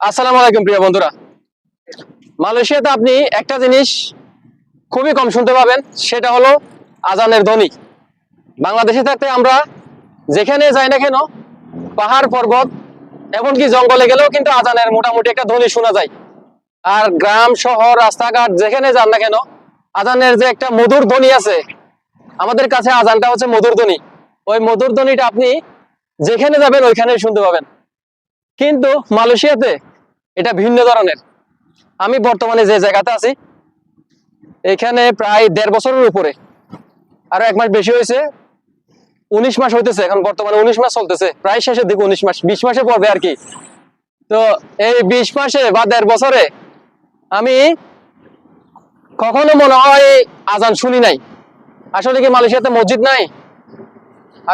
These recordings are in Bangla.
আসসালামু আলাইকুম প্রিয় বন্ধুরা। মালয়েশিয়াতে আপনি একটা জিনিস খুবই কম শুনতে পাবেন, সেটা হলো আজানের ধ্বনি। বাংলাদেশে থাকতে আমরা যেখানে যাই না কেন, পাহাড় পর্বত এমনকি জঙ্গলে গেলেও কিন্তু আজানের মোটামুটি একটা ধ্বনি শোনা যায়। আর গ্রাম শহর রাস্তাঘাট যেখানে যান না কেন, আজানের যে একটা মধুর ধ্বনি আছে, আমাদের কাছে আজানটা হচ্ছে মধুর ধ্বনি। ওই মধুর ধ্বনিটা আপনি যেখানে যাবেন ওইখানেই শুনতে পাবেন। কিন্তু মালয়েশিয়াতে এটা ভিন্ন ধরনের। আমি বর্তমানে যে জায়গাতে আছি, এখানে প্রায় 1.5 বছরের উপরে, আরো 1 মাস বেশি হয়েছে, 19 মাস হইতেছে। এখন বর্তমানে 19 মাস চলতেছে, প্রায় শেষের দিকে 19 মাস, 20 মাসে পড়বে আর কি। তো এই 20 মাসে বা 1.5 বছরে আমি কখনো মনে হয় আজান শুনি নাই। আসলে কি মালয়েশিয়াতে মসজিদ নাই?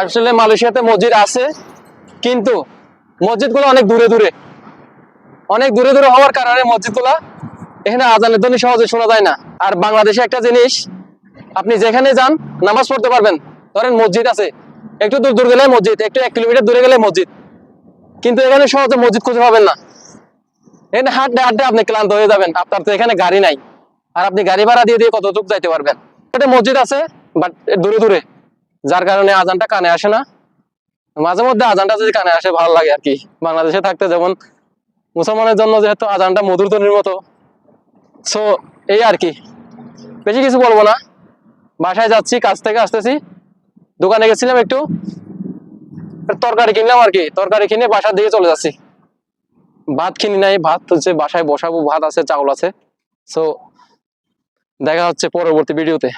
আসলে মালয়েশিয়াতে মসজিদ আছে, কিন্তু মসজিদগুলো অনেক দূরে দূরে। অনেক দূরে দূরে হওয়ার কারণে মসজিদগুলা এখানে আজানের ধ্বনি সহজে শোনা যায় না। আর বাংলাদেশে একটা জিনিস, আপনি যেখানে যান নামাজ পড়তে পারবেন। ধরেন মসজিদ আছে, একটু দূর দূর গেলে মসজিদ, একটু 1 কিলোমিটার দূরে গেলে মসজিদ। কিন্তু এখানে সহজে মসজিদ খুঁজে পাবেন না। এখানে হাঁটতে হাঁটতে আপনি ক্লান্ত হয়ে যাবেন। আপনার তো এখানে গাড়ি নাই, আর আপনি গাড়ি ভাড়া দিয়ে দিয়ে কতটুকু যাইতে পারবেন? একটা মসজিদ আছে, বাট দূরে দূরে, যার কারণে আজানটা কানে আসে না। মাঝে মধ্যে আজানটা যদি কানে আসে ভালো লাগে আর কি। বাংলাদেশে থাকতে যেমন, মুসলমানের জন্য যেহেতু আজানটা মধুর ধ্বনির মতো, সো এই আর কি। বেশি কিছু বলবো না। বাসায় যাচ্ছি, কাজ থেকে আসতেছি, দোকানে গেছিলাম, একটু তরকারি কিনলাম আর কি। তরকারি কিনে বাসার দিকে চলে যাচ্ছি। ভাত কিনি নাই, ভাত হচ্ছে বাসায় বসাবো, ভাত আছে, চাউল আছে। সো দেখা হচ্ছে পরবর্তী ভিডিওতে।